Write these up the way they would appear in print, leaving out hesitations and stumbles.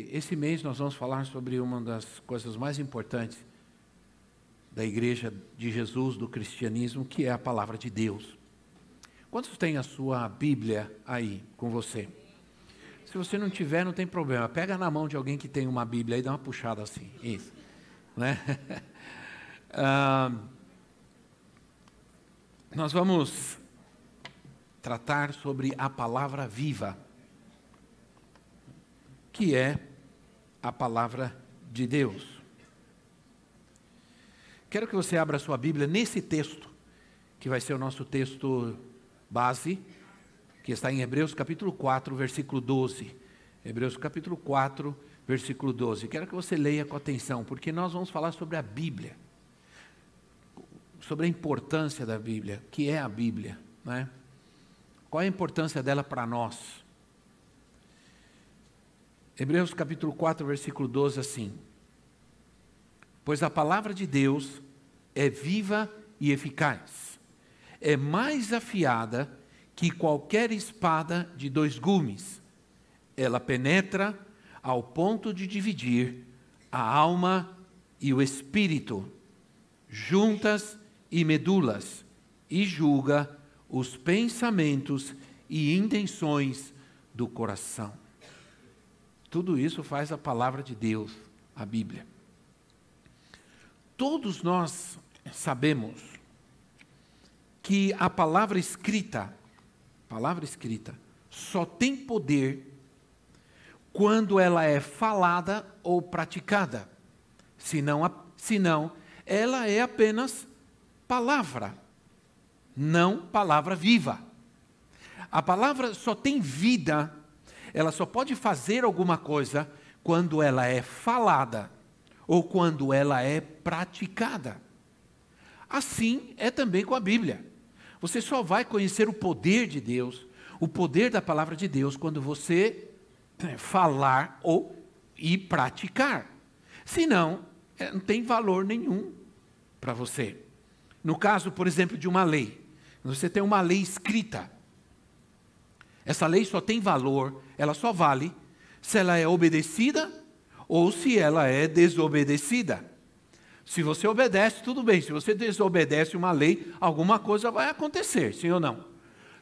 Esse mês nós vamos falar sobre uma das coisas mais importantes da Igreja de Jesus, do cristianismo, que é a Palavra de Deus. Quantos têm a sua Bíblia aí com você? Se você não tiver, não tem problema. Pega na mão de alguém que tem uma Bíblia e dá uma puxada assim. Isso. Né? Nós vamos tratar sobre a palavra viva, que é a palavra de Deus. Quero que você abra a sua Bíblia nesse texto, que vai ser o nosso texto base, que está em Hebreus capítulo 4, versículo 12. Hebreus capítulo 4, versículo 12. Quero que você leia com atenção, porque nós vamos falar sobre a Bíblia, sobre a importância da Bíblia, que é a Bíblia, né? Qual é a importância dela para nós? Hebreus capítulo 4, versículo 12, assim: pois a palavra de Deus é viva e eficaz, é mais afiada que qualquer espada de dois gumes. Ela penetra ao ponto de dividir a alma e o espírito, juntas e medulas, e julga os pensamentos e intenções do coração. Tudo isso faz a palavra de Deus, a Bíblia. Todos nós sabemos que a palavra escrita só tem poder quando ela é falada ou praticada. Senão ela é apenas palavra, não palavra viva. A palavra só tem vida, ela só pode fazer alguma coisa quando ela é falada ou quando ela é praticada. Assim é também com a Bíblia. Você só vai conhecer o poder de Deus, o poder da palavra de Deus, quando você falar e praticar. Senão, não tem valor nenhum para você. No caso, por exemplo, de uma lei. Você tem uma lei escrita. Essa lei só tem valor, ela só vale se ela é obedecida ou se ela é desobedecida. Se você obedece, tudo bem. Se você desobedece uma lei, alguma coisa vai acontecer, sim ou não?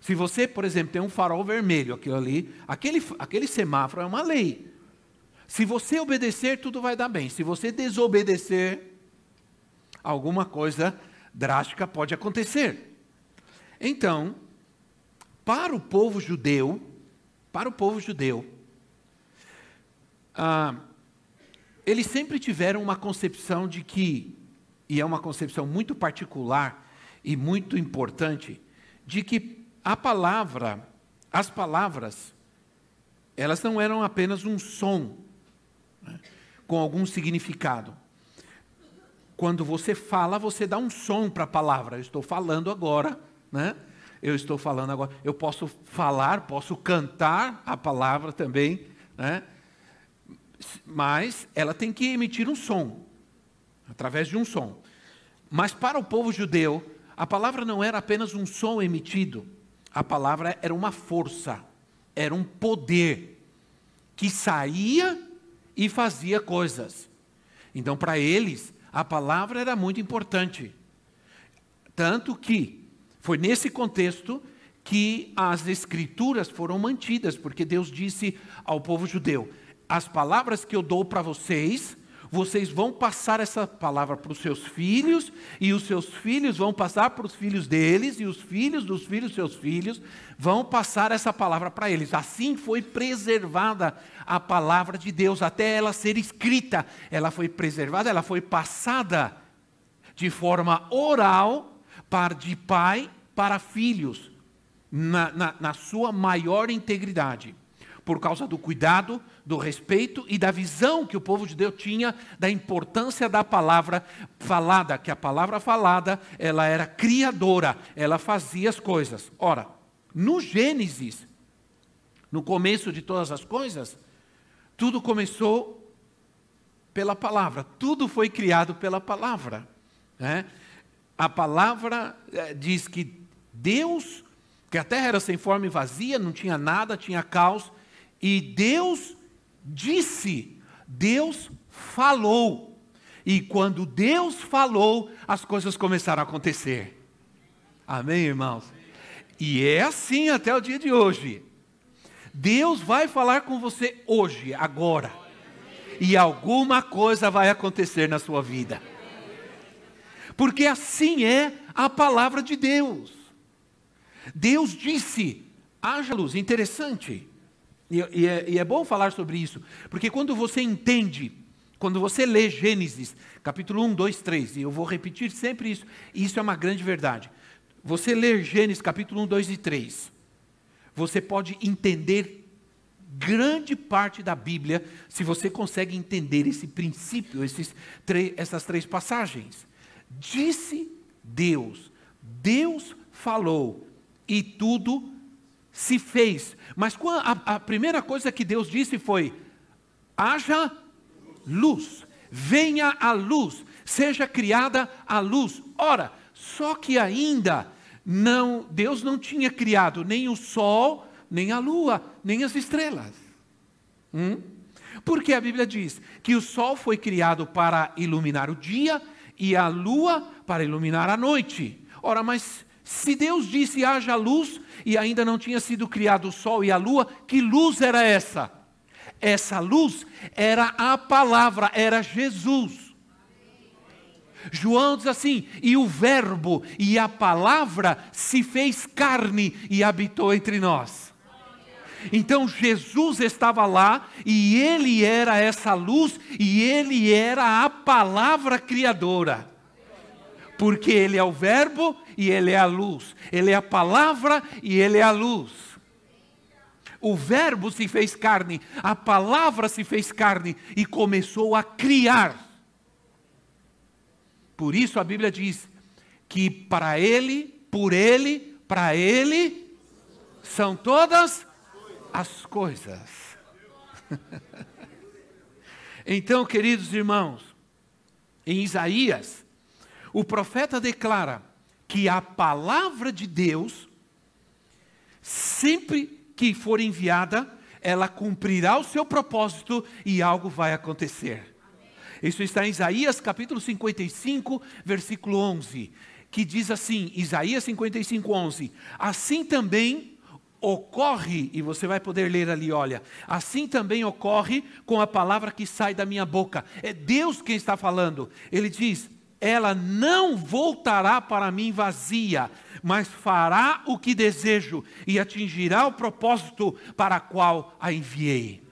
Se você, por exemplo, tem um farol vermelho, aquilo ali, aquele semáforo é uma lei. Se você obedecer, tudo vai dar bem. Se você desobedecer, alguma coisa drástica pode acontecer. Então, para o povo judeu, eles sempre tiveram uma concepção de que, e é uma concepção muito particular e muito importante, de que as palavras, elas não eram apenas um som, né, com algum significado. Quando você fala, você dá um som para a palavra. Eu estou falando agora, né? Eu posso falar, posso cantar a palavra também, né? Mas ela tem que emitir um som, através de um som. Mas para o povo judeu, a palavra não era apenas um som emitido, a palavra era uma força, era um poder, que saía e fazia coisas. Então, para eles, a palavra era muito importante. Tanto que foi nesse contexto que as escrituras foram mantidas, porque Deus disse ao povo judeu: as palavras que eu dou para vocês, vocês vão passar essa palavra para os seus filhos, e os seus filhos vão passar para os filhos deles, e os filhos dos filhos dos seus filhos vão passar essa palavra para eles. Assim foi preservada a palavra de Deus, até ela ser escrita. Ela foi preservada, ela foi passada de forma oral, de pai para filhos, na sua maior integridade, por causa do cuidado, do respeito e da visão que o povo de Deus tinha da importância da palavra falada, que a palavra falada, ela era criadora, ela fazia as coisas. Ora, no Gênesis, no começo de todas as coisas, tudo começou pela palavra, tudo foi criado pela palavra, né? A palavra diz que Deus, que a terra era sem forma e vazia, não tinha nada, tinha caos, e Deus disse, Deus falou. E quando Deus falou, as coisas começaram a acontecer. Amém, irmãos? E é assim até o dia de hoje. Deus vai falar com você hoje, agora. E alguma coisa vai acontecer na sua vida. Porque assim é a palavra de Deus. Deus disse, haja luz. Interessante. E é bom falar sobre isso, porque quando você entende, quando você lê Gênesis, capítulo 1, 2, 3, e eu vou repetir sempre isso, e isso é uma grande verdade. Você lê Gênesis, capítulo 1, 2 e 3, você pode entender grande parte da Bíblia, se você consegue entender esse princípio, essas três passagens. Disse Deus, Deus falou, e tudo se fez. Mas a primeira coisa que Deus disse foi, haja luz, venha a luz, seja criada a luz. Ora, só que ainda Deus não tinha criado nem o sol, nem a lua, nem as estrelas. Porque a Bíblia diz que o sol foi criado para iluminar o dia e a lua para iluminar a noite. Ora, mas se Deus disse haja luz e ainda não tinha sido criado o sol e a lua, que luz era essa? Essa luz era a palavra, era Jesus. João diz assim, e o verbo e a palavra se fez carne e habitou entre nós. Então Jesus estava lá e ele era essa luz e ele era a palavra criadora. Porque ele é o verbo e ele é a luz. Ele é a palavra e ele é a luz. O verbo se fez carne, a palavra se fez carne e começou a criar. Por isso a Bíblia diz que para ele, por ele, para ele, são todas as coisas. Então, queridos irmãos, em Isaías, o profeta declara que a palavra de Deus, sempre que for enviada, ela cumprirá o seu propósito e algo vai acontecer. Isso está em Isaías capítulo 55, versículo 11, que diz assim, Isaías 55, 11, assim também ocorre, e você vai poder ler ali, olha, assim também ocorre com a palavra que sai da minha boca. É Deus quem está falando. Ele diz, ela não voltará para mim vazia, mas fará o que desejo e atingirá o propósito para qual a enviei.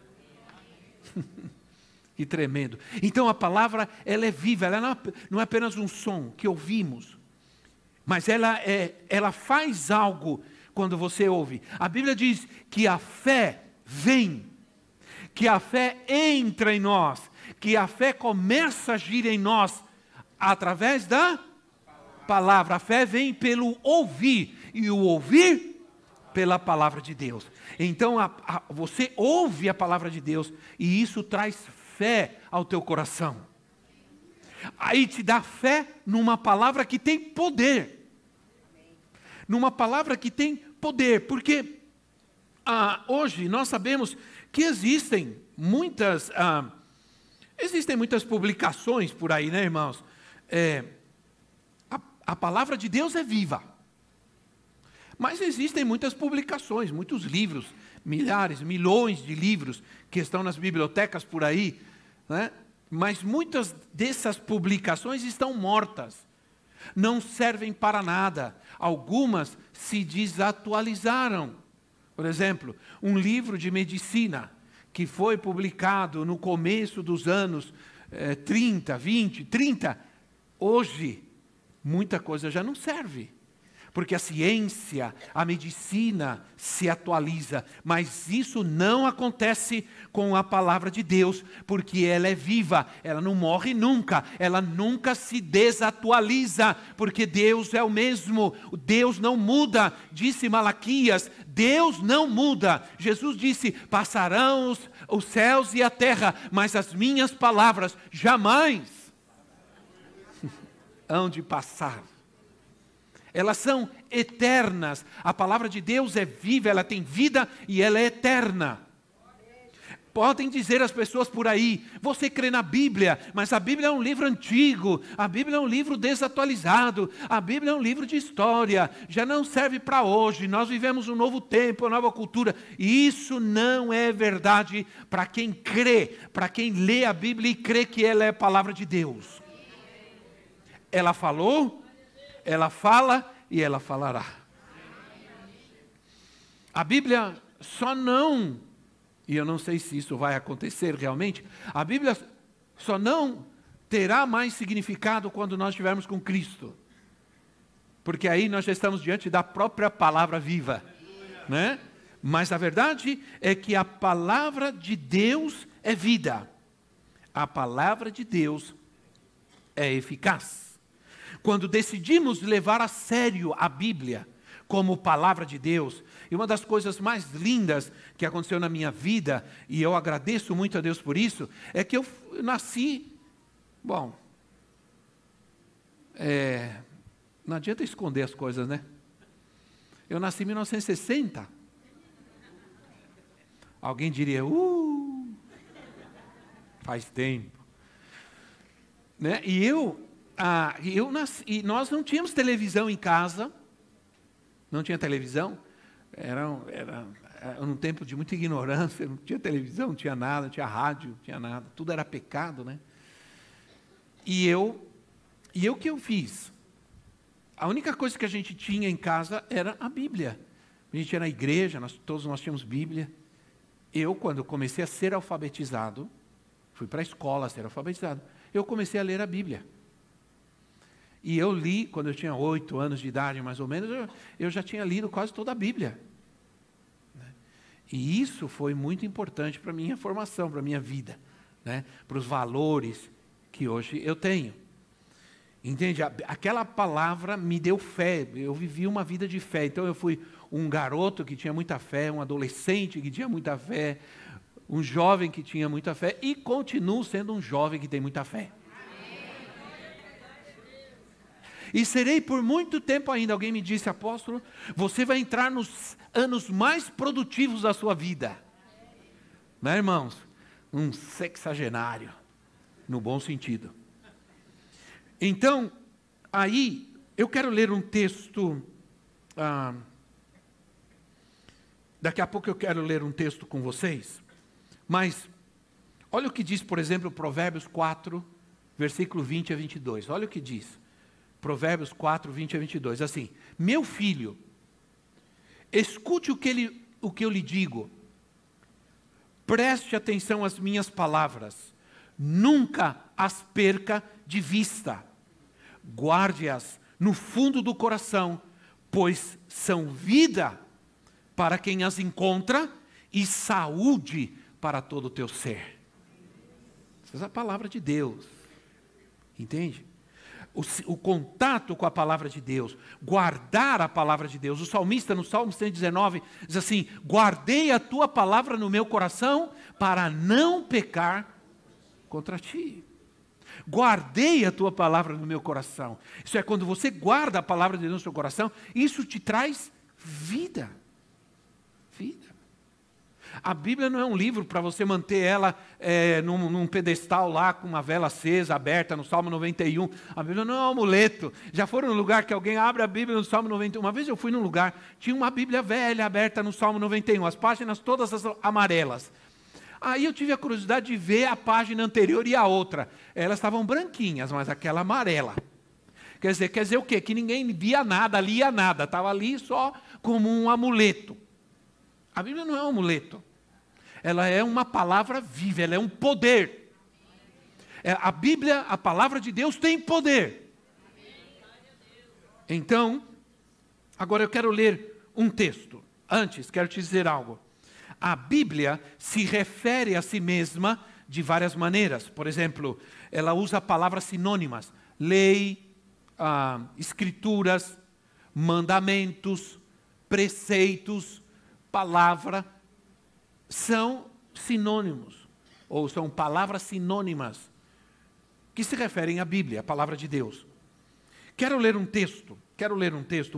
Que tremendo. Então a palavra, ela é viva, ela não é apenas um som que ouvimos, mas ela faz algo quando você ouve. A Bíblia diz que a fé vem, que a fé entra em nós, que a fé começa a agir em nós, através da palavra. A fé vem pelo ouvir, e o ouvir pela palavra de Deus. Então você ouve a palavra de Deus, e isso traz fé ao teu coração. Aí te dá fé numa palavra que tem poder. Numa palavra que tem poder, porque hoje nós sabemos que existem muitas publicações por aí, né, irmãos? A palavra de Deus é viva. Mas existem muitas publicações, muitos livros, milhares, milhões de livros que estão nas bibliotecas por aí, né? Mas muitas dessas publicações estão mortas, não servem para nada. Algumas se desatualizaram. Por exemplo, um livro de medicina que foi publicado no começo dos anos 30, hoje, muita coisa já não serve. porque a ciência, a medicina se atualiza, mas isso não acontece com a palavra de Deus, porque ela é viva, ela não morre nunca, ela nunca se desatualiza, porque Deus é o mesmo, Deus não muda, disse Malaquias, Deus não muda. Jesus disse, passarão os céus e a terra, mas as minhas palavras jamais hão de passar. Elas são eternas. A palavra de Deus é viva, ela tem vida e ela é eterna. Podem dizer as pessoas por aí, você crê na Bíblia, mas a Bíblia é um livro antigo, a Bíblia é um livro desatualizado, a Bíblia é um livro de história, já não serve para hoje, nós vivemos um novo tempo, uma nova cultura. E isso não é verdade para quem crê, para quem lê a Bíblia e crê que ela é a palavra de Deus. Ela falou, ela fala e ela falará. A Bíblia só não, e eu não sei se isso vai acontecer realmente, a Bíblia só não terá mais significado quando nós estivermos com Cristo. Porque aí nós já estamos diante da própria palavra viva, né? Mas a verdade é que a palavra de Deus é vida. A palavra de Deus é eficaz. Quando decidimos levar a sério a Bíblia como palavra de Deus, e uma das coisas mais lindas que aconteceu na minha vida, e eu agradeço muito a Deus por isso, é que eu nasci, não adianta esconder as coisas, né? Eu nasci em 1960. Alguém diria, faz tempo. Né? E eu nasci, e nós não tínhamos televisão em casa, não tinha televisão, era um tempo de muita ignorância, não tinha televisão, não tinha nada, não tinha rádio, não tinha nada, tudo era pecado, né? E o que eu fiz? A única coisa que a gente tinha em casa era a Bíblia. A gente ia na igreja, todos nós tínhamos Bíblia. Eu, quando comecei a ser alfabetizado, fui para a escola a ser alfabetizado, eu comecei a ler a Bíblia. E eu li, quando eu tinha 8 anos de idade, mais ou menos, eu já tinha lido quase toda a Bíblia. E isso foi muito importante para a minha formação, para a minha vida, né? Para os valores que hoje eu tenho. Entende? Aquela palavra me deu fé, eu vivi uma vida de fé. Então eu fui um garoto que tinha muita fé, um adolescente que tinha muita fé, um jovem que tinha muita fé, e continuo sendo um jovem que tem muita fé. E serei por muito tempo ainda. Alguém me disse, apóstolo, você vai entrar nos anos mais produtivos da sua vida. Né, irmãos? Um sexagenário, no bom sentido. Então, aí, eu quero ler um texto, daqui a pouco eu quero ler um texto com vocês, mas, olha o que diz, por exemplo, Provérbios 4, versículo 20 a 22, olha o que diz. Provérbios 4, 20 a 22, assim, meu filho, escute o que eu lhe digo, preste atenção às minhas palavras, nunca as perca de vista, guarde-as no fundo do coração, pois são vida para quem as encontra e saúde para todo o teu ser. Essa é a palavra de Deus, entende? O contato com a palavra de Deus, guardar a palavra de Deus. O salmista, no Salmo 119, diz assim, guardei a tua palavra no meu coração para não pecar contra ti. Guardei a tua palavra no meu coração. Isso é, quando você guarda a palavra de Deus no seu coração, isso te traz vida. Vida. A Bíblia não é um livro para você manter ela num pedestal lá com uma vela acesa, aberta no Salmo 91. A Bíblia não é um amuleto. Já foram num lugar que alguém abre a Bíblia no Salmo 91. Uma vez eu fui num lugar, tinha uma Bíblia velha aberta no Salmo 91, as páginas todas amarelas. Aí eu tive a curiosidade de ver a página anterior e a outra. Elas estavam branquinhas, mas aquela amarela. Quer dizer o quê? Que ninguém via nada, lia nada. Estava ali só como um amuleto. A Bíblia não é um amuleto. Ela é uma palavra viva, ela é um poder. A Bíblia, a palavra de Deus tem poder. Então, Agora eu quero ler um texto. Antes, quero te dizer algo. A Bíblia se refere a si mesma de várias maneiras. Por exemplo, ela usa palavras sinônimas. Lei, escrituras, mandamentos, preceitos, palavra. São sinônimos, ou são palavras sinônimas, que se referem à Bíblia, a palavra de Deus. Quero ler um texto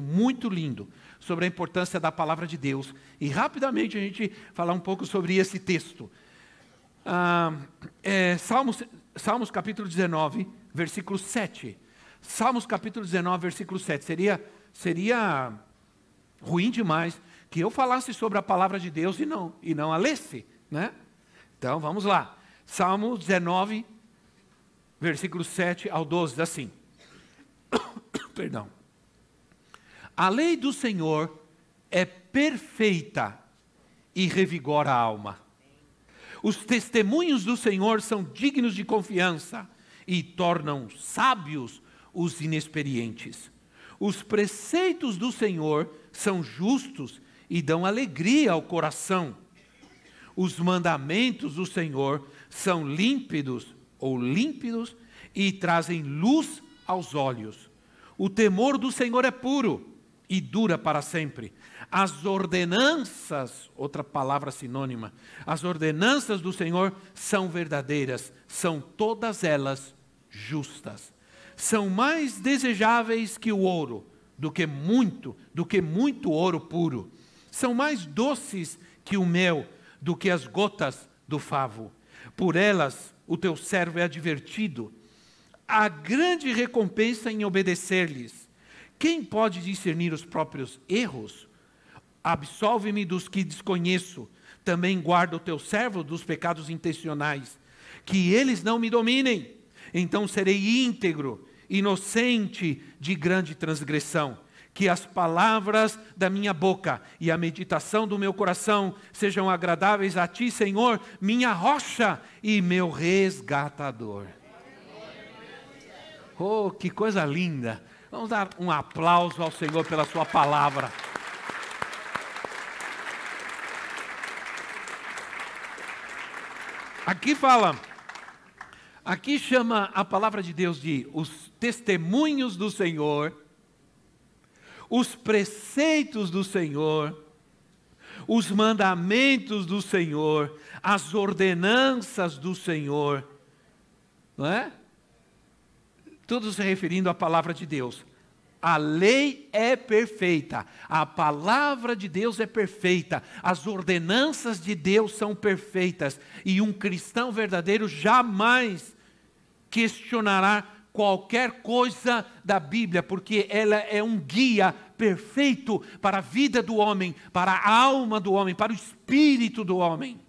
muito lindo, sobre a importância da palavra de Deus, e rapidamente a gente falar um pouco sobre esse texto. Salmos capítulo 19, versículo 7. Salmos capítulo 19, versículo 7. Seria ruim demais que eu falasse sobre a palavra de Deus e não a lesse, né? Então, vamos lá. Salmo 19, versículo 7 ao 12, diz assim. Perdão. A lei do Senhor é perfeita e revigora a alma. Os testemunhos do Senhor são dignos de confiança e tornam sábios os inexperientes. Os preceitos do Senhor são justos e dão alegria ao coração. Os mandamentos do Senhor são límpidos e trazem luz aos olhos. O temor do Senhor é puro e dura para sempre. As ordenanças, outra palavra sinônima, as ordenanças do Senhor são verdadeiras, são todas elas justas. São mais desejáveis que o ouro, do que muito ouro puro. São mais doces que o mel, do que as gotas do favo. Por elas o teu servo é advertido. Há grande recompensa em obedecer-lhes. Quem pode discernir os próprios erros? Absolve-me dos que desconheço. Também guarda o teu servo dos pecados intencionais. Que eles não me dominem. Então serei íntegro, inocente de grande transgressão. Que as palavras da minha boca e a meditação do meu coração sejam agradáveis a ti, Senhor, minha rocha e meu resgatador. Oh, que coisa linda! Vamos dar um aplauso ao Senhor pela sua palavra. Aqui chama a palavra de Deus de os testemunhos do Senhor, os preceitos do Senhor, os mandamentos do Senhor, as ordenanças do Senhor, não é? Tudo se referindo à palavra de Deus. A lei é perfeita, a palavra de Deus é perfeita, as ordenanças de Deus são perfeitas, e um cristão verdadeiro jamais questionará qualquer coisa da Bíblia, porque ela é um guia perfeito para a vida do homem, para a alma do homem, para o espírito do homem.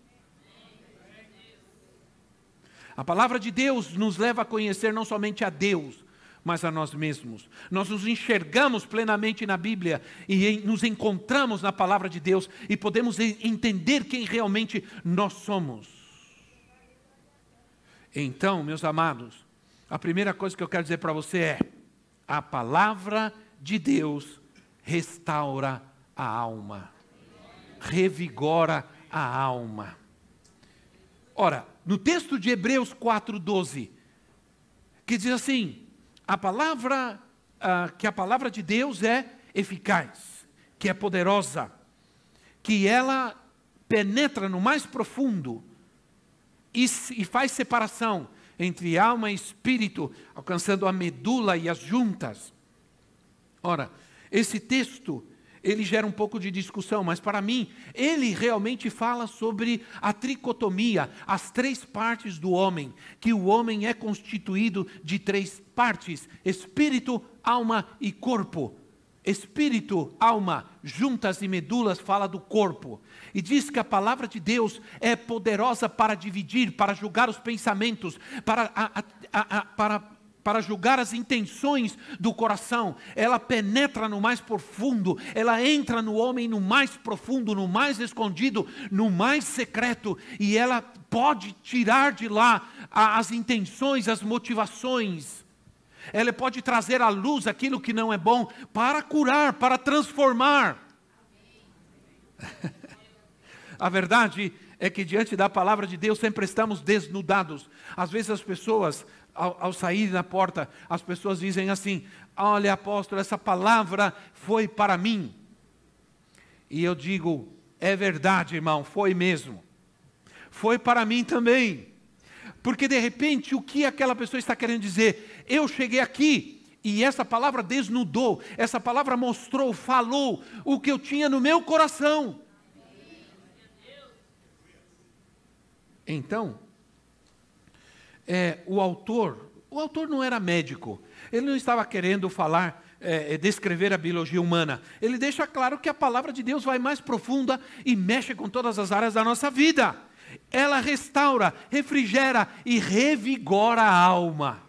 A palavra de Deus nos leva a conhecer não somente a Deus, mas a nós mesmos. Nós nos enxergamos plenamente na Bíblia e nos encontramos na palavra de Deus e podemos entender quem realmente nós somos. Então, meus amados, a primeira coisa que eu quero dizer para você é: a palavra de Deus restaura a alma, revigora a alma. Ora, no texto de Hebreus 4:12, que diz assim, que a palavra de Deus é eficaz, que é poderosa, que ela penetra no mais profundo e faz separação entre alma e espírito, alcançando a medula e as juntas. Ora, esse texto, ele gera um pouco de discussão, mas para mim, ele realmente fala sobre a tricotomia, as três partes do homem, que o homem é constituído de três partes: espírito, alma e corpo. Espírito, alma, juntas e medulas, fala do corpo. E diz que a palavra de Deus é poderosa para dividir, para julgar os pensamentos, para julgar as intenções do coração. Ela penetra no mais profundo, ela entra no homem no mais profundo, no mais escondido, no mais secreto, e ela pode tirar de lá as intenções, as motivações. Ela pode trazer à luz aquilo que não é bom para curar, para transformar. A verdade é que diante da palavra de Deus sempre estamos desnudados. Às vezes as pessoas, ao sair na porta, as pessoas dizem assim: olha, apóstolo, essa palavra foi para mim. E eu digo: é verdade, irmão, foi mesmo. Foi para mim também. Porque de repente o que aquela pessoa está querendo dizer? Eu cheguei aqui e essa palavra desnudou, essa palavra mostrou, falou o que eu tinha no meu coração. Então, o autor não era médico, ele não estava querendo falar, descrever a biologia humana. Ele deixa claro que a palavra de Deus vai mais profunda e mexe com todas as áreas da nossa vida. Ela restaura, refrigera e revigora a alma.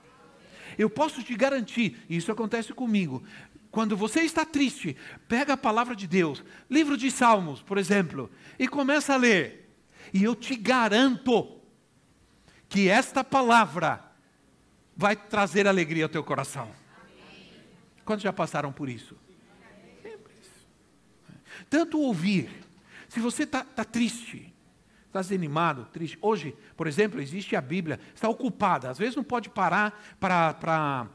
Eu posso te garantir, e isso acontece comigo, quando você está triste, pega a palavra de Deus, livro de Salmos, por exemplo, e começa a ler. E eu te garanto que esta palavra vai trazer alegria ao teu coração. Quantos já passaram por isso? Simples. Tanto ouvir. Se você está triste, está desanimado, triste. Hoje, por exemplo, existe a Bíblia, está ocupada. Às vezes não pode parar para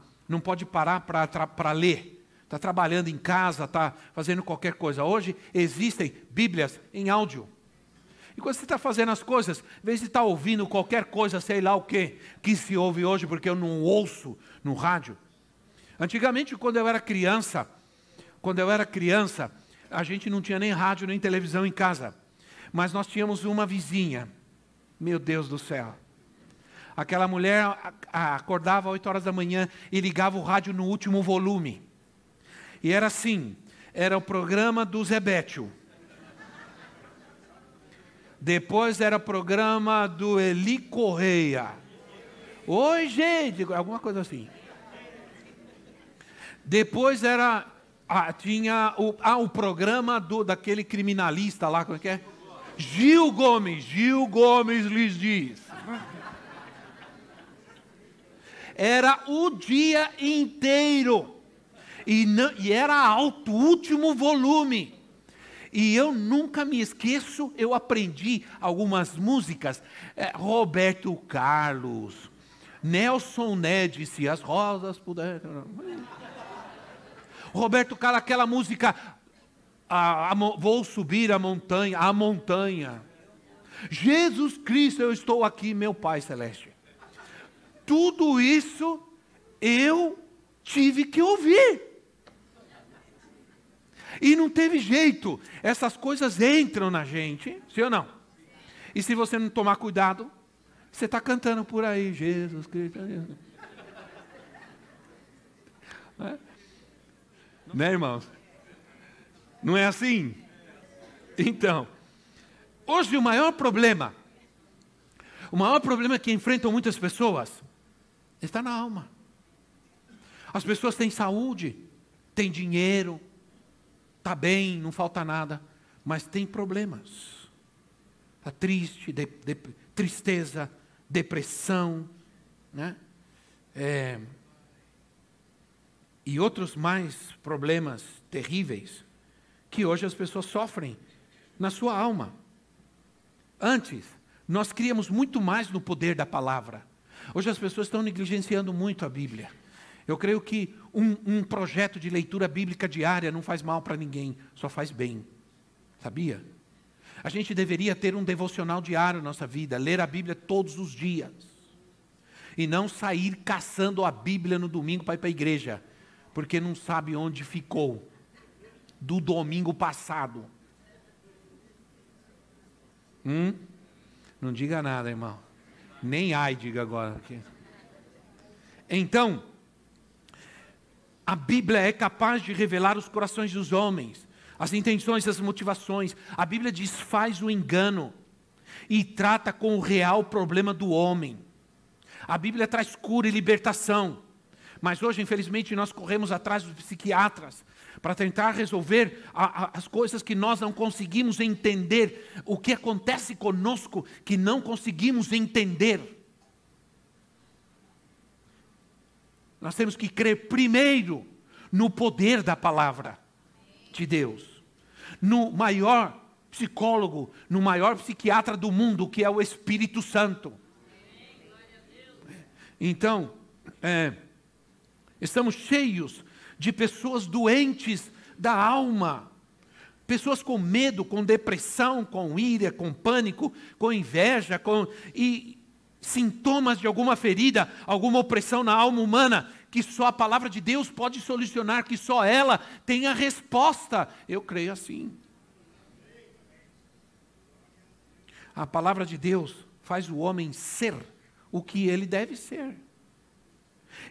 ler. Está trabalhando em casa, está fazendo qualquer coisa. Hoje existem Bíblias em áudio. E quando você está fazendo as coisas, em vez de estar ouvindo qualquer coisa, sei lá o que se ouve hoje, porque eu não ouço no rádio. Antigamente, quando eu era criança, a gente não tinha nem rádio, nem televisão em casa. Mas nós tínhamos uma vizinha, meu Deus do céu. Aquela mulher acordava às 8 horas da manhã e ligava o rádio no último volume. E era assim, era o programa do Zé Bétio. Depois era o programa do Eli Correia. Oi, gente, alguma coisa assim. Depois tinha o programa daquele criminalista lá, como é que é? Gil Gomes lhes diz. Era o dia inteiro. E era alto, último volume. E eu nunca me esqueço, eu aprendi algumas músicas. Roberto Carlos, Nelson Ned, se as rosas puderem. Roberto Carlos, aquela música, vou subir a montanha. Jesus Cristo, eu estou aqui, meu Pai Celeste. Tudo isso eu tive que ouvir. E não teve jeito, essas coisas entram na gente, sim ou não? E se você não tomar cuidado, você está cantando por aí, Jesus Cristo. Né, irmãos? Não é assim? Então, hoje o maior problema que enfrentam muitas pessoas está na alma. As pessoas têm saúde, têm dinheiro, está bem, não falta nada, mas tem problemas. Está triste, tristeza, depressão, né? E outros mais problemas terríveis que hoje as pessoas sofrem na sua alma. Antes, nós críamos muito mais no poder da palavra. Hoje as pessoas estão negligenciando muito a Bíblia. Eu creio que um projeto de leitura bíblica diária não faz mal para ninguém, só faz bem. Sabia? A gente deveria ter um devocional diário na nossa vida, ler a Bíblia todos os dias. E não sair caçando a Bíblia no domingo para ir para a igreja, porque não sabe onde ficou do domingo passado. Não diga nada, irmão. Nem ai, diga agora. Então, a Bíblia é capaz de revelar os corações dos homens, as intenções, as motivações. A Bíblia desfaz o engano e trata com o real problema do homem. A Bíblia traz cura e libertação. Mas hoje, infelizmente, nós corremos atrás dos psiquiatras para tentar resolver as coisas que nós não conseguimos entender. O que acontece conosco que não conseguimos entender. Nós temos que crer primeiro no poder da palavra de Deus. No maior psicólogo, no maior psiquiatra do mundo, que é o Espírito Santo. Então, estamos cheios de pessoas doentes da alma. Pessoas com medo, com depressão, com ira, com pânico, com inveja, e sintomas de alguma ferida, alguma opressão na alma humana, que só a palavra de Deus pode solucionar, que só ela tem a resposta. Eu creio assim. A palavra de Deus faz o homem ser o que ele deve ser,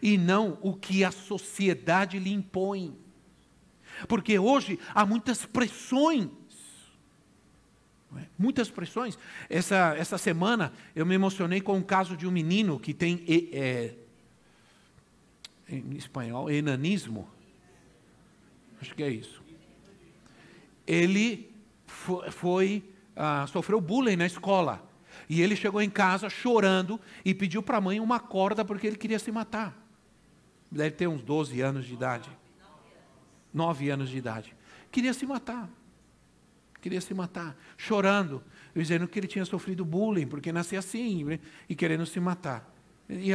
e não o que a sociedade lhe impõe. Porque hoje há muitas pressões. Muitas pressões. Essa semana eu me emocionei com o caso de um menino que tem, em espanhol, enanismo. Acho que é isso. Ele sofreu bullying na escola. E ele chegou em casa chorando e pediu para a mãe uma corda porque ele queria se matar. Deve ter uns 12 anos de idade. 9 anos de idade. Queria se matar. Chorando, dizendo que ele tinha sofrido bullying, porque nascia assim, e querendo se matar. E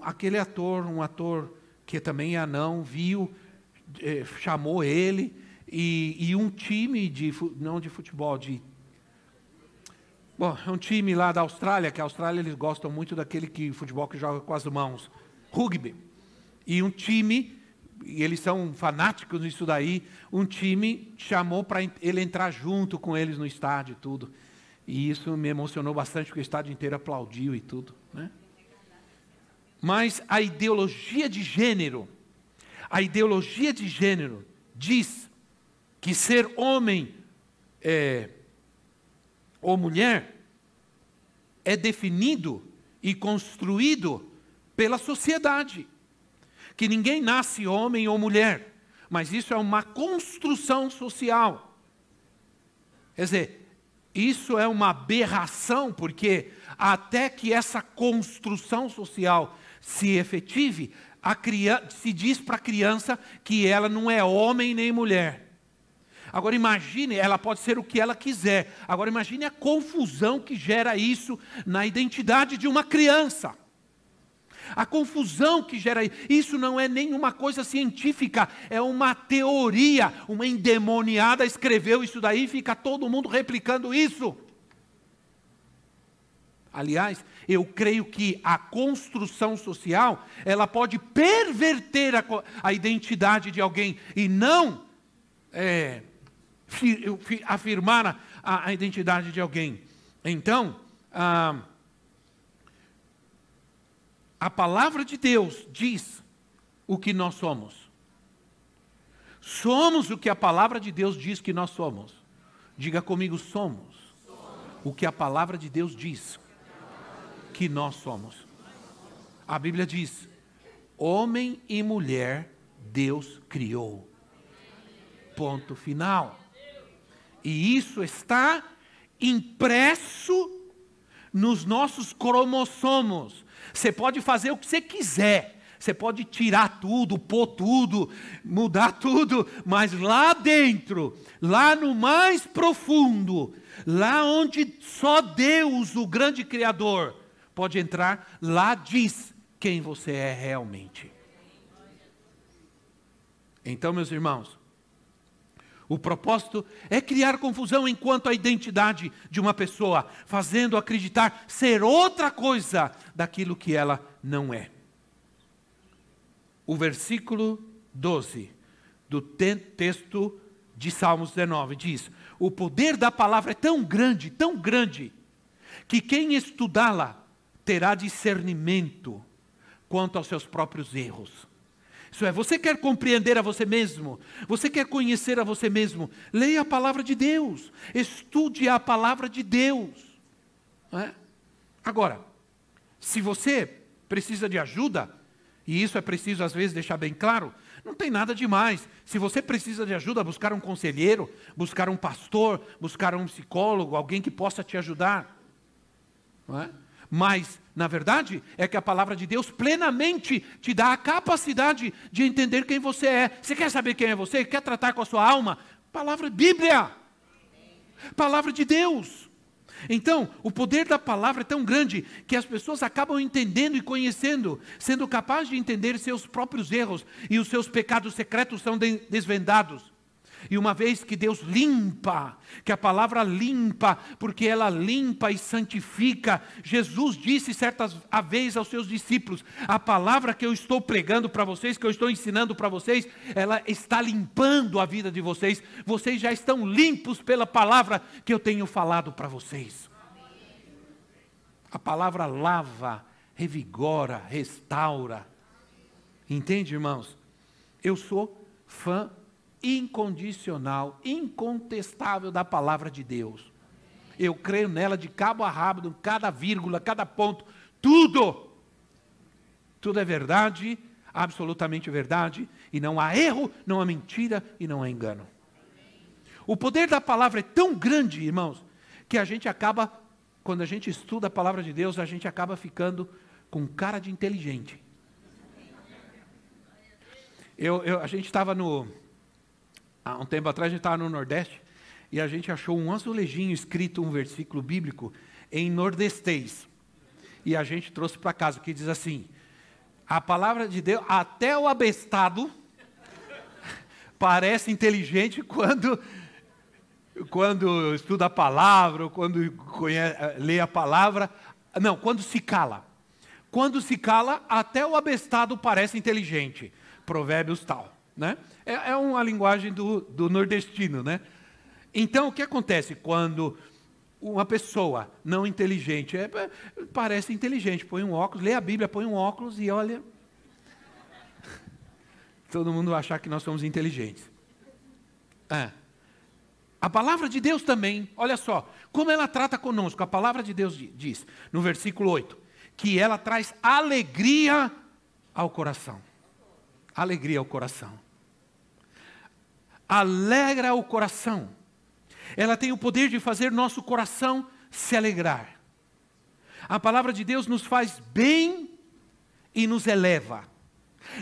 aquele ator, um ator que também é anão, viu, chamou ele, e um time não de futebol, é um time lá da Austrália, que a Austrália eles gostam muito daquele futebol que joga com as mãos, rugby. E um time, e eles são fanáticos nisso daí, um time chamou para ele entrar junto com eles no estádio e tudo. E isso me emocionou bastante, porque o estádio inteiro aplaudiu e tudo, né? Mas a ideologia de gênero diz que ser homem ou mulher é definido e construído pela sociedade. Que ninguém nasce homem ou mulher, mas isso é uma construção social. Quer dizer, isso é uma aberração, porque até que essa construção social se efetive, se diz para a criança que ela não é homem nem mulher. Agora imagine, ela pode ser o que ela quiser. Agora imagine a confusão que gera isso na identidade de uma criança. A confusão que gera isso não é nenhuma coisa científica, é uma teoria. Uma endemoniada escreveu isso daí e fica todo mundo replicando isso. Aliás, eu creio que a construção social, ela pode perverter a identidade de alguém e não afirmar a identidade de alguém. Então, a palavra de Deus diz o que nós somos. Somos o que a palavra de Deus diz que nós somos. Diga comigo, somos o que a palavra de Deus diz que nós somos. A Bíblia diz: homem e mulher Deus criou. Ponto final. E isso está impresso nos nossos cromossomos. Você pode fazer o que você quiser. Você pode tirar tudo, pôr tudo, mudar tudo. Mas lá dentro, lá no mais profundo, lá onde só Deus, o grande Criador, pode entrar, lá diz quem você é realmente. Então, meus irmãos, o propósito é criar confusão enquanto a identidade de uma pessoa, fazendo acreditar ser outra coisa daquilo que ela não é. O versículo 12 do texto de Salmos 19 diz: o poder da palavra é tão grande, que quem estudá-la terá discernimento quanto aos seus próprios erros. Isso é, você quer compreender a você mesmo? Você quer conhecer a você mesmo? Leia a palavra de Deus. Estude a palavra de Deus. Não é? Agora, se você precisa de ajuda, e isso é preciso às vezes deixar bem claro, não tem nada demais. Se você precisa de ajuda, buscar um conselheiro, buscar um pastor, buscar um psicólogo, alguém que possa te ajudar. Não é? Mas, na verdade, é que a palavra de Deus plenamente te dá a capacidade de entender quem você é. Você quer saber quem é você? Quer tratar com a sua alma? Palavra Bíblia. Palavra de Deus. Então, o poder da palavra é tão grande que as pessoas acabam entendendo e conhecendo, sendo capazes de entender seus próprios erros e os seus pecados secretos são desvendados. E uma vez que Deus limpa, que a palavra limpa, porque ela limpa e santifica, Jesus disse certas vezes aos seus discípulos, a palavra que eu estou pregando para vocês, que eu estou ensinando para vocês, ela está limpando a vida de vocês, vocês já estão limpos pela palavra que eu tenho falado para vocês. A palavra lava, revigora, restaura. Entende, irmãos? Eu sou fã incondicional, incontestável da palavra de Deus. Eu creio nela de cabo a rabo, cada vírgula, cada ponto, tudo. Tudo é verdade, absolutamente verdade, e não há erro, não há mentira e não há engano. O poder da palavra é tão grande, irmãos, que a gente acaba, quando a gente estuda a palavra de Deus, a gente acaba ficando com cara de inteligente. A gente estava há um tempo atrás a gente estava no Nordeste e a gente achou um azulejinho escrito um versículo bíblico em nordestês. E a gente trouxe para casa, que diz assim, a palavra de Deus, até o abestado parece inteligente quando estuda a palavra, ou quando lê a palavra, não, quando se cala. Quando se cala, até o abestado parece inteligente. Provérbios tal. Né? É uma linguagem do nordestino, né? Então, o que acontece quando uma pessoa não inteligente, parece inteligente, põe um óculos, lê a Bíblia, põe um óculos e olha, todo mundo vai achar que nós somos inteligentes. A palavra de Deus também, olha só, como ela trata conosco, a palavra de Deus diz, no versículo 8, que ela traz alegria ao coração. Alegria ao coração. Alegra o coração. Ela tem o poder de fazer nosso coração se alegrar. A palavra de Deus nos faz bem e nos eleva.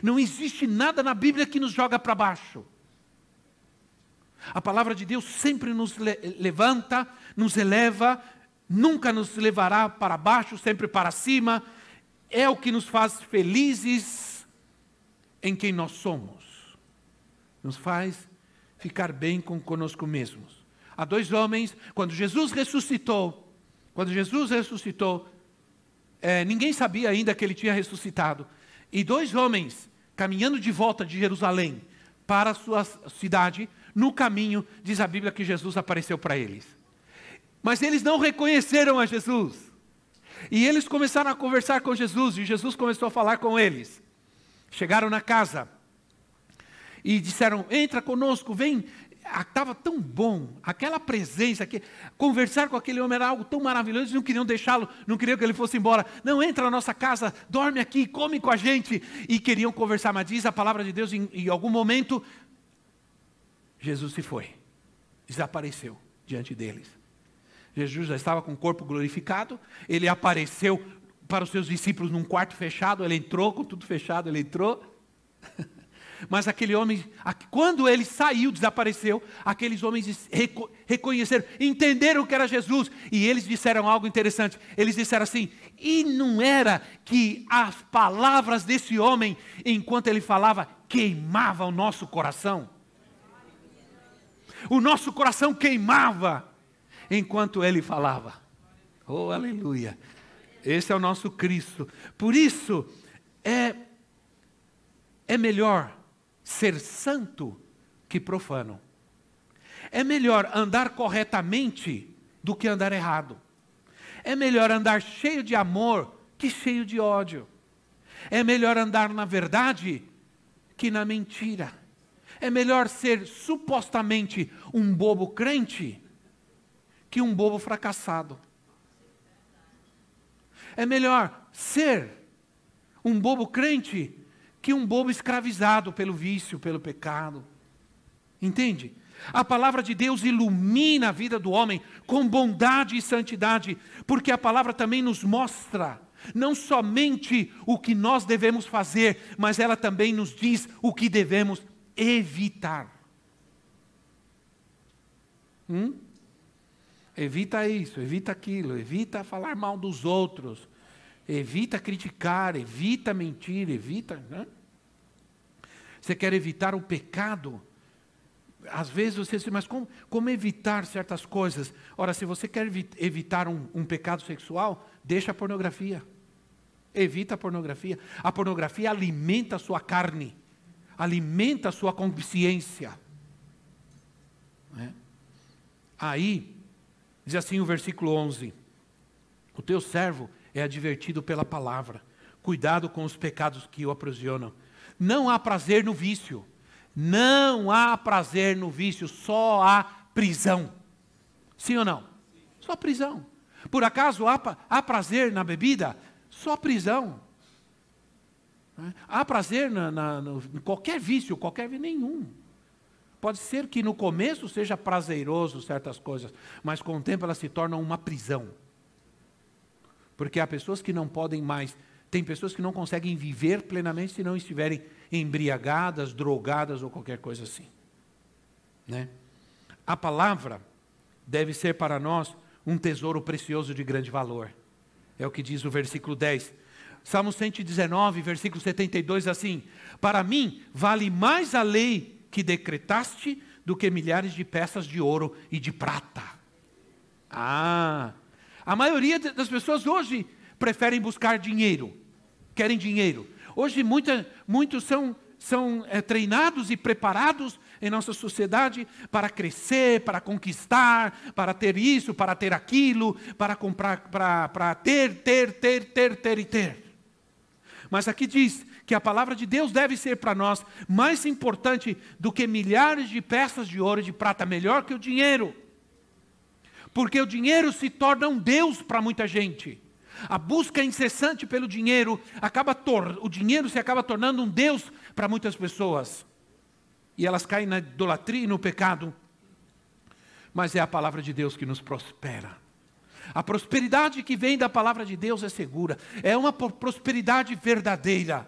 Não existe nada na Bíblia que nos joga para baixo. A palavra de Deus sempre nos levanta, nos eleva, nunca nos levará para baixo, sempre para cima. É o que nos faz felizes em quem nós somos. Nos faz ficar bem conosco mesmos. Há dois homens, quando Jesus ressuscitou, ninguém sabia ainda que ele tinha ressuscitado. E dois homens, caminhando de volta de Jerusalém para a sua cidade, no caminho, diz a Bíblia que Jesus apareceu para eles. Mas eles não reconheceram a Jesus. E eles começaram a conversar com Jesus, e Jesus começou a falar com eles. Chegaram na casa e disseram, entra conosco, vem. Estava tão bom, aquela presença, conversar com aquele homem era algo tão maravilhoso, eles não queriam deixá-lo, não queriam que ele fosse embora. Não, entra na nossa casa, dorme aqui, come com a gente. E queriam conversar, mas diz a palavra de Deus, em algum momento, Jesus se foi, desapareceu diante deles. Jesus já estava com o corpo glorificado, ele apareceu para os seus discípulos num quarto fechado, ele entrou com tudo fechado, ele entrou. Mas aquele homem, quando ele saiu, desapareceu, aqueles homens reconheceram, entenderam que era Jesus. E eles disseram algo interessante. Eles disseram assim, e não era que as palavras desse homem, enquanto ele falava, queimavam o nosso coração? O nosso coração queimava enquanto ele falava. Oh, aleluia. Esse é o nosso Cristo. Por isso, é melhor ser santo que profano. É melhor andar corretamente do que andar errado. É melhor andar cheio de amor que cheio de ódio. É melhor andar na verdade que na mentira. É melhor ser supostamente um bobo crente que um bobo fracassado. É melhor ser um bobo crente que um bobo escravizado pelo vício, pelo pecado. Entende? A palavra de Deus ilumina a vida do homem com bondade e santidade, porque a palavra também nos mostra não somente o que nós devemos fazer, mas ela também nos diz o que devemos evitar. Evita isso, evita aquilo, evita falar mal dos outros, evita criticar, evita mentir, evita... Né? Você quer evitar o pecado? Às vezes você diz, mas como evitar certas coisas? Ora, se você quer evitar um pecado sexual, deixa a pornografia. Evita a pornografia. A pornografia alimenta a sua carne, alimenta a sua consciência. Aí, diz assim o versículo 11, o teu servo é advertido pela palavra, cuidado com os pecados que o aprisionam. Não há prazer no vício. Não há prazer no vício, só há prisão. Sim ou não? Só prisão. Por acaso há prazer na bebida? Só prisão. Há prazer em qualquer vício, nenhum. Pode ser que no começo seja prazeroso certas coisas, mas com o tempo elas se tornam uma prisão. Porque há pessoas que não podem mais, tem pessoas que não conseguem viver plenamente se não estiverem embriagadas, drogadas ou qualquer coisa assim. Né? A palavra deve ser para nós um tesouro precioso de grande valor. É o que diz o versículo 10. Salmo 119, versículo 72, assim: para mim vale mais a lei que decretaste do que milhares de peças de ouro e de prata. A maioria das pessoas hoje preferem buscar dinheiro, querem dinheiro. Hoje muitos são treinados e preparados em nossa sociedade para crescer, para conquistar, para ter isso, para ter aquilo, para comprar, para ter. Mas aqui diz que a palavra de Deus deve ser para nós mais importante do que milhares de peças de ouro e de prata, melhor que o dinheiro. Porque o dinheiro se torna um Deus para muita gente. A busca incessante pelo dinheiro, o dinheiro se acaba tornando um Deus para muitas pessoas. E elas caem na idolatria e no pecado. Mas é a palavra de Deus que nos prospera. A prosperidade que vem da palavra de Deus é segura. É uma prosperidade verdadeira.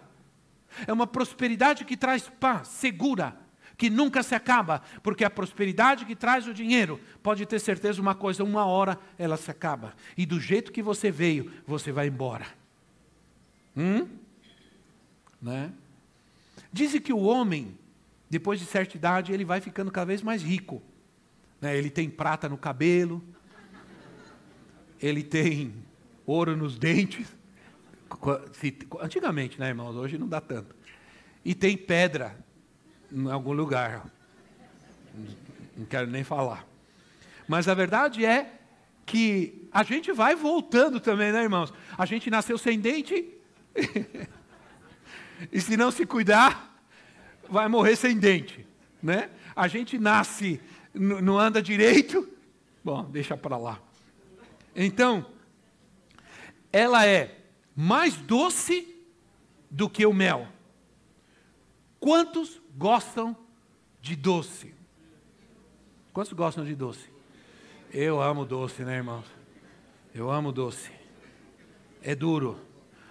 É uma prosperidade que traz paz, segura, que nunca se acaba. Porque a prosperidade que traz o dinheiro, pode ter certeza uma coisa, uma hora ela se acaba. E do jeito que você veio, você vai embora. Né? Dizem que o homem, depois de certa idade, ele vai ficando cada vez mais rico. Né? Ele tem prata no cabelo, ele tem ouro nos dentes. Antigamente, né, irmãos? Hoje não dá tanto. E tem pedra em algum lugar. Não quero nem falar. Mas a verdade é que a gente vai voltando também, né, irmãos? A gente nasceu sem dente. E se não se cuidar, vai morrer sem dente, né? A gente nasce, não anda direito. Bom, deixa para lá. Então, ela é mais doce do que o mel. Quantos gostam de doce? Quantos gostam de doce? Eu amo doce, né, irmãos? Eu amo doce. É duro.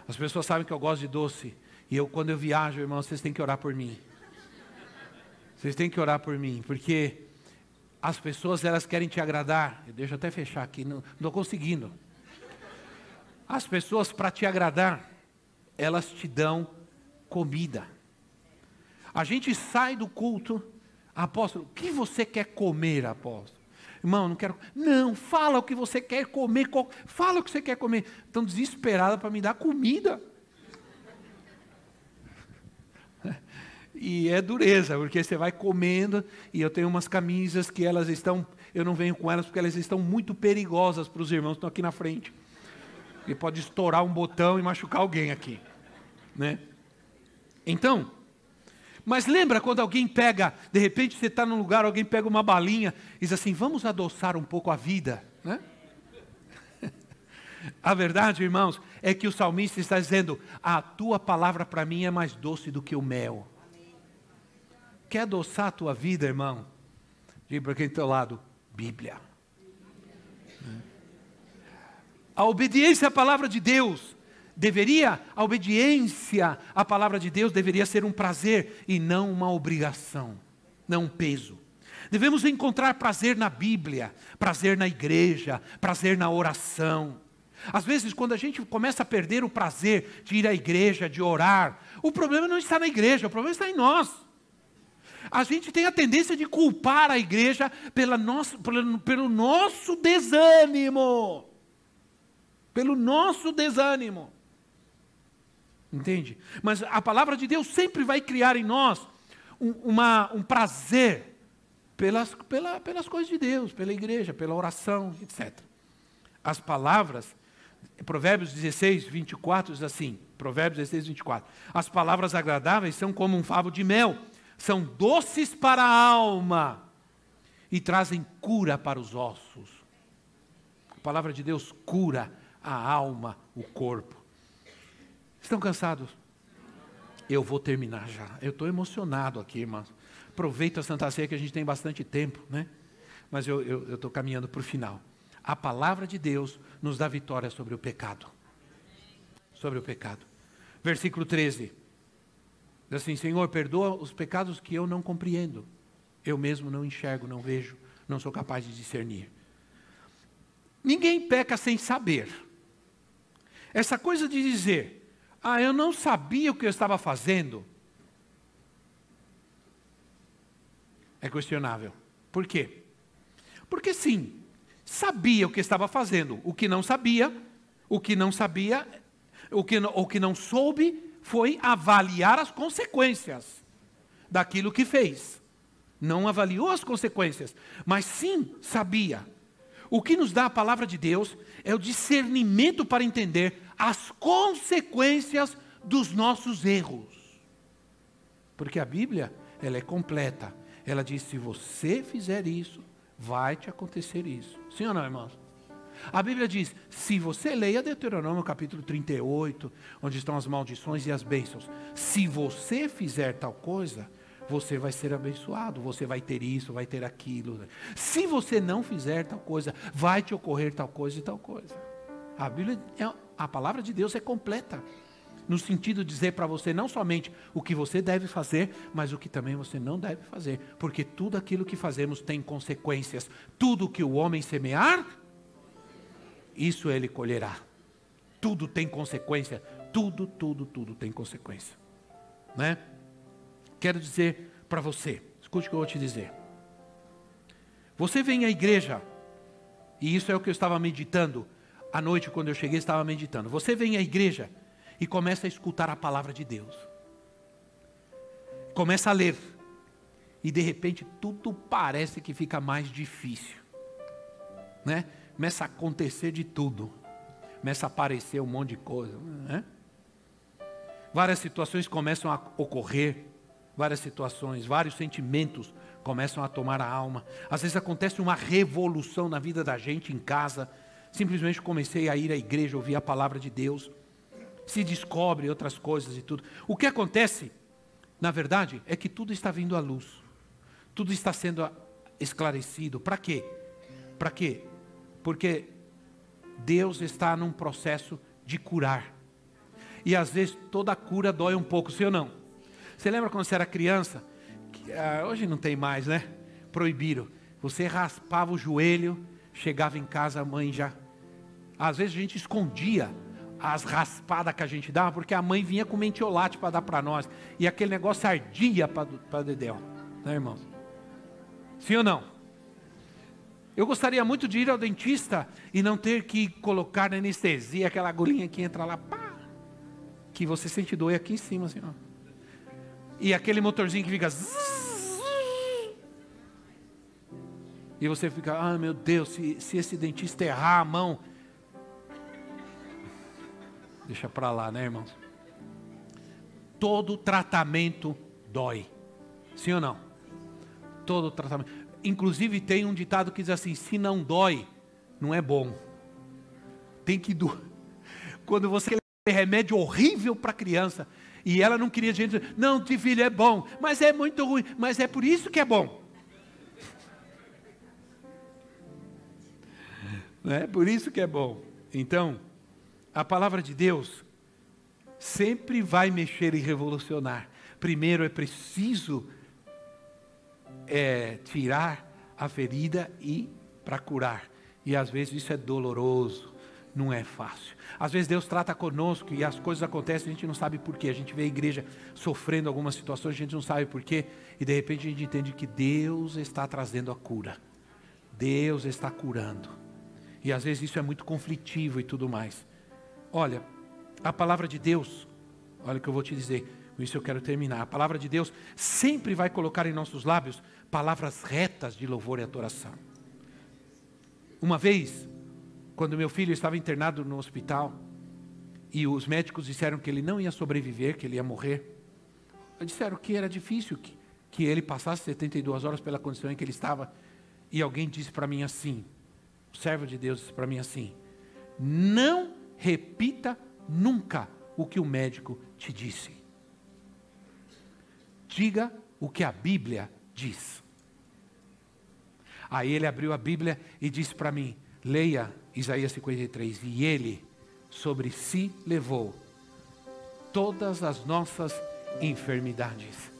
As pessoas sabem que eu gosto de doce. E quando eu viajo, irmãos, vocês têm que orar por mim. Vocês têm que orar por mim, porque as pessoas, elas querem te agradar. Deixa eu até fechar aqui, não estou conseguindo. As pessoas, para te agradar, elas te dão comida. A gente sai do culto, apóstolo, o que você quer comer, apóstolo? Irmão, não quero... Não, fala o que você quer comer, fala o que você quer comer. Estão desesperados para me dar comida. E é dureza, porque você vai comendo, e eu tenho umas camisas que elas estão, eu não venho com elas porque elas estão muito perigosas para os irmãos que estão aqui na frente. E pode estourar um botão e machucar alguém aqui, né? Então, mas lembra quando alguém pega, de repente você está num lugar, alguém pega uma balinha e diz assim, vamos adoçar um pouco a vida, né? A verdade, irmãos, é que o salmista está dizendo, a tua palavra para mim é mais doce do que o mel. Quer adoçar a tua vida, irmão? Diga para quem está ao lado, Bíblia. A obediência à palavra de Deus a obediência à palavra de Deus deveria ser um prazer e não uma obrigação, não um peso. Devemos encontrar prazer na Bíblia, prazer na igreja, prazer na oração. Às vezes, quando a gente começa a perder o prazer de ir à igreja, de orar, o problema não está na igreja, o problema está em nós. A gente tem a tendência de culpar a igreja pelo nosso desânimo. Pelo nosso desânimo. Entende? Mas a palavra de Deus sempre vai criar em nós um prazer pelas coisas de Deus, pela igreja, pela oração, etc. As palavras, Provérbios 16, 24 diz assim, Provérbios 16, 24. As palavras agradáveis são como um favo de mel, são doces para a alma e trazem cura para os ossos. A palavra de Deus cura a alma, o corpo. Estão cansados? Eu vou terminar já. Eu estou emocionado aqui, irmãos. Aproveita a Santa Ceia que a gente tem bastante tempo, né? Mas eu estou caminhando para o final. A palavra de Deus nos dá vitória sobre o pecado. Sobre o pecado. Versículo 13. Diz assim, Senhor, perdoa os pecados que eu não compreendo. Eu mesmo não enxergo, não vejo, não sou capaz de discernir. Ninguém peca sem saber. Essa coisa de dizer, eu não sabia o que eu estava fazendo, é questionável. Por quê? Porque sim, sabia o que estava fazendo. O que não sabia, o que não soube foi avaliar as consequências daquilo que fez. Não avaliou as consequências, mas sim sabia. O que nos dá a palavra de Deus é o discernimento para entender as consequências dos nossos erros. Porque a Bíblia, ela é completa. Ela diz, se você fizer isso, vai te acontecer isso. Sim ou não, irmãos? A Bíblia diz, se você leia Deuteronômio capítulo 38, onde estão as maldições e as bênçãos, se você fizer tal coisa, você vai ser abençoado, você vai ter isso, vai ter aquilo. Se você não fizer tal coisa, vai te ocorrer tal coisa e tal coisa. A Bíblia, a palavra de Deus é completa, no sentido de dizer para você não somente o que você deve fazer, mas o que também você não deve fazer, porque tudo aquilo que fazemos tem consequências. Tudo que o homem semear, isso ele colherá. Tudo tem consequência, tudo tem consequência, né? Quero dizer para você, escute o que eu vou te dizer. Você vem à igreja, e isso é o que eu estava meditando, à noite quando eu cheguei estava meditando. Você vem à igreja e começa a escutar a palavra de Deus. Começa a ler. E de repente tudo parece que fica mais difícil. Né? Começa a acontecer de tudo. Começa a aparecer um monte de coisa. Né? Várias situações começam a ocorrer. Várias situações, vários sentimentos começam a tomar a alma. Às vezes acontece uma revolução na vida da gente em casa. Simplesmente comecei a ir à igreja, ouvir a palavra de Deus. Se descobre outras coisas e tudo. O que acontece, na verdade, é que tudo está vindo à luz. Tudo está sendo esclarecido. Para quê? Para quê? Porque Deus está num processo de curar. E às vezes toda cura dói um pouco, sim ou não? Você lembra quando você era criança? Hoje não tem mais, né? Proibiram. Você raspava o joelho, chegava em casa, a mãe já... Às vezes a gente escondia as raspadas que a gente dava, porque a mãe vinha com mentiolate para dar para nós. E aquele negócio ardia para Dedéu. Né, irmãos? Sim ou não? Eu gostaria muito de ir ao dentista e não ter que colocar na anestesia, aquela agulhinha que entra lá, pá, que você sente dor aqui em cima, assim, ó. E aquele motorzinho que fica... Zzz, e você fica, meu Deus, se esse dentista errar a mão... Deixa para lá, né, irmãos? Todo tratamento dói. Sim ou não? Todo tratamento. Inclusive tem um ditado que diz assim, se não dói, não é bom. Tem que doer. Quando você tem remédio horrível para a criança... E ela não queria gente dizer, não, filho, é bom, mas é muito ruim, mas é por isso que é bom. Né? Por isso que é bom. Então, a palavra de Deus sempre vai mexer e revolucionar. Primeiro é preciso tirar a ferida e para curar. E às vezes isso é doloroso, não é fácil. Às vezes Deus trata conosco e as coisas acontecem, a gente não sabe porquê. A gente vê a igreja sofrendo algumas situações, a gente não sabe porquê. E de repente a gente entende que Deus está trazendo a cura. Deus está curando. E às vezes isso é muito conflitivo e tudo mais. Olha, a palavra de Deus, olha o que eu vou te dizer, com isso eu quero terminar. A palavra de Deus sempre vai colocar em nossos lábios palavras retas de louvor e adoração. Uma vez, quando meu filho estava internado no hospital, e os médicos disseram que ele não ia sobreviver, que ele ia morrer, disseram que era difícil que ele passasse 72 horas pela condição em que ele estava, e alguém disse para mim assim, o servo de Deus disse para mim assim, não repita nunca o que o médico te disse. Diga o que a Bíblia diz. Aí ele abriu a Bíblia e disse para mim, leia Isaías 53, e ele sobre si levou todas as nossas enfermidades,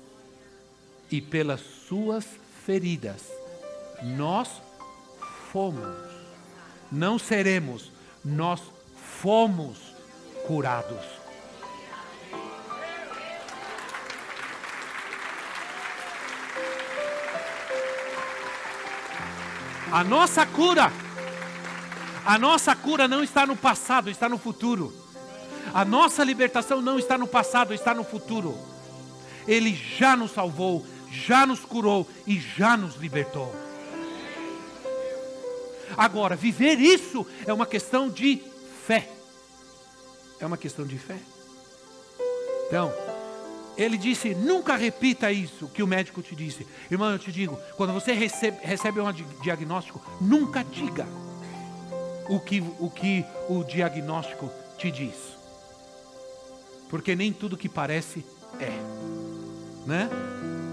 e pelas suas feridas nós fomos, não seremos, nós fomos curados. A nossa cura não está no passado, está no futuro. A nossa libertação não está no passado, está no futuro. Ele já nos salvou, já nos curou e já nos libertou. Agora, viver isso é uma questão de fé. É uma questão de fé. Então, ele disse, nunca repita isso que o médico te disse. Irmão, eu te digo, quando você recebe um diagnóstico, nunca diga o que o diagnóstico te diz. Porque nem tudo que parece é. Né?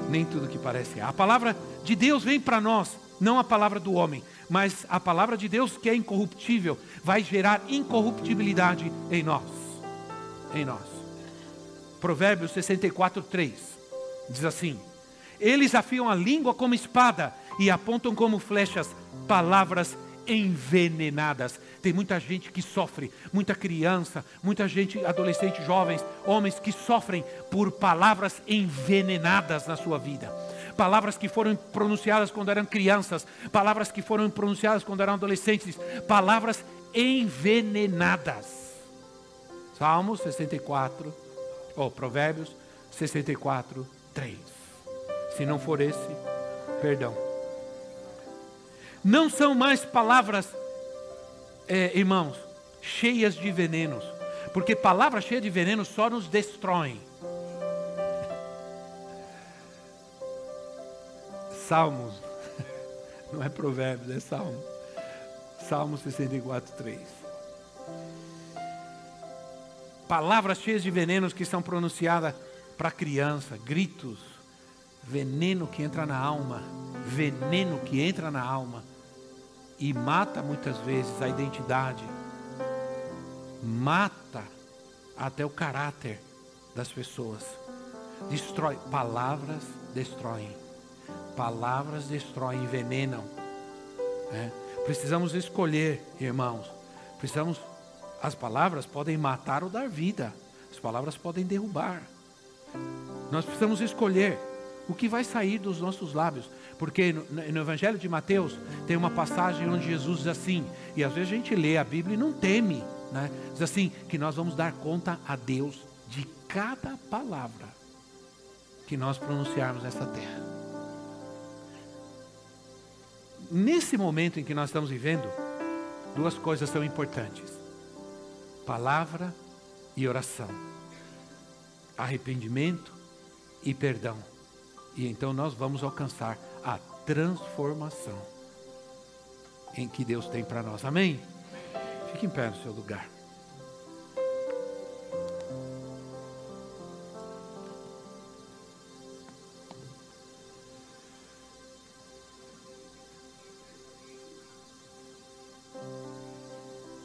Nem tudo que parece é. A palavra de Deus vem para nós, não a palavra do homem, mas a palavra de Deus que é incorruptível, vai gerar incorruptibilidade em nós. Em nós. Provérbios 64, 3, diz assim, eles afiam a língua como espada e apontam como flechas palavras envenenadas. Tem muita gente que sofre, muita criança, muita gente, adolescente, jovens, homens que sofrem por palavras envenenadas na sua vida. Palavras que foram pronunciadas quando eram crianças, palavras que foram pronunciadas quando eram adolescentes, palavras envenenadas. Salmos 64, Provérbios 64, 3. Se não for esse, perdão. Não são mais palavras, irmãos, cheias de venenos. Porque palavras cheias de veneno só nos destroem. Salmos, não é Provérbios, é Salmos. Salmos 64, 3. Palavras cheias de venenos que são pronunciadas para criança, gritos, veneno que entra na alma, veneno que entra na alma e mata muitas vezes a identidade, mata até o caráter das pessoas, destrói, palavras destroem, envenenam. Precisamos escolher, irmãos, as palavras podem matar ou dar vida. As palavras podem derrubar. Nós precisamos escolher o que vai sair dos nossos lábios. Porque no Evangelho de Mateus tem uma passagem onde Jesus diz assim, e às vezes a gente lê a Bíblia e não teme, né? Diz assim, que nós vamos dar conta a Deus de cada palavra que nós pronunciarmos nessa terra. Nesse momento em que nós estamos vivendo, duas coisas são importantes. Palavra e oração, arrependimento e perdão, e então nós vamos alcançar a transformação em que Deus tem para nós, amém? Fique em pé no seu lugar.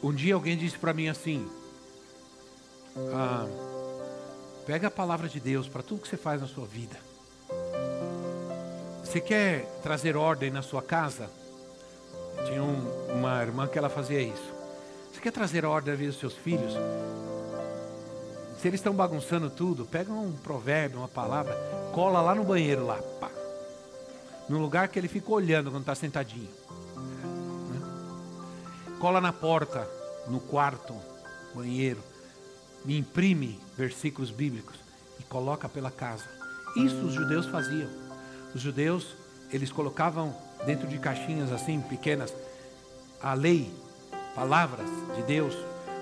Um dia alguém disse para mim assim, pega a palavra de Deus para tudo que você faz na sua vida. Você quer trazer ordem na sua casa? Tinha uma irmã que ela fazia isso. Você quer trazer ordem na vida dos seus filhos? Se eles estão bagunçando tudo, pega um provérbio, uma palavra, cola lá no banheiro, lá, pá, no lugar que ele fica olhando quando está sentadinho. Cola na porta, no quarto, banheiro, e imprime versículos bíblicos e coloca pela casa. Isso os judeus faziam. Os judeus, eles colocavam dentro de caixinhas assim, pequenas, a lei, palavras de Deus,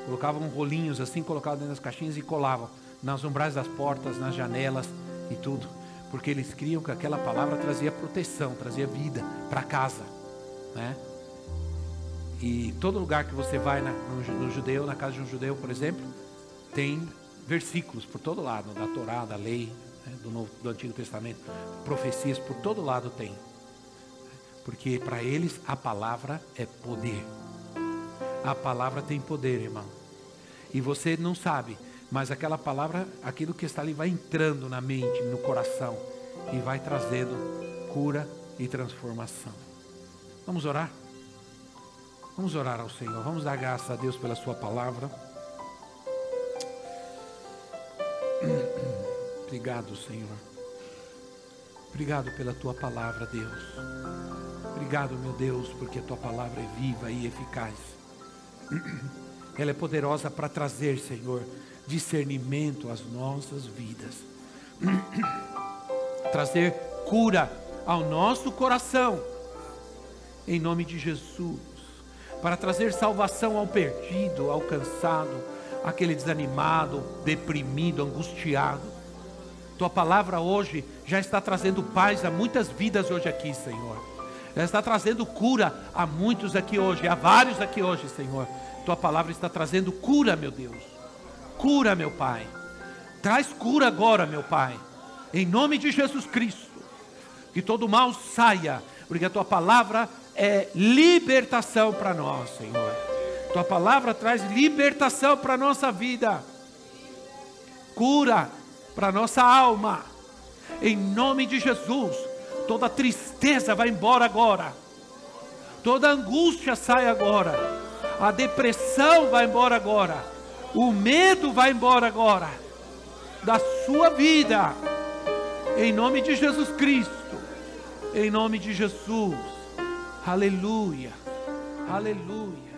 colocavam rolinhos assim, colocavam dentro das caixinhas e colavam nas umbrais das portas, nas janelas e tudo, porque eles criam que aquela palavra trazia proteção, trazia vida para casa, né? E todo lugar que você vai no judeu, na casa de um judeu, por exemplo, tem versículos por todo lado, da Torá, da lei, né, do Antigo Testamento, profecias por todo lado tem. Porque para eles a palavra é poder. A palavra tem poder, irmão. E você não sabe, mas aquela palavra, aquilo que está ali vai entrando na mente, no coração e vai trazendo cura e transformação. Vamos orar? Vamos orar ao Senhor. Vamos dar graças a Deus pela sua palavra. Obrigado, Senhor. Obrigado pela tua palavra, Deus. Obrigado, meu Deus, porque a tua palavra é viva e eficaz. Ela é poderosa para trazer, Senhor, discernimento às nossas vidas. Trazer cura ao nosso coração. Em nome de Jesus. Para trazer salvação ao perdido, ao cansado, aquele desanimado, deprimido, angustiado. Tua palavra hoje já está trazendo paz a muitas vidas hoje aqui, Senhor. Já está trazendo cura a muitos aqui hoje, a vários aqui hoje, Senhor. Tua palavra está trazendo cura, meu Deus. Cura, meu Pai. Traz cura agora, meu Pai. Em nome de Jesus Cristo. Que todo mal saia, porque a tua palavra é libertação para nós, Senhor. Tua palavra traz libertação para a nossa vida. Cura para a nossa alma. Em nome de Jesus. Toda tristeza vai embora agora. Toda angústia sai agora. A depressão vai embora agora. O medo vai embora agora. Da sua vida. Em nome de Jesus Cristo. Em nome de Jesus. Aleluia. Aleluia.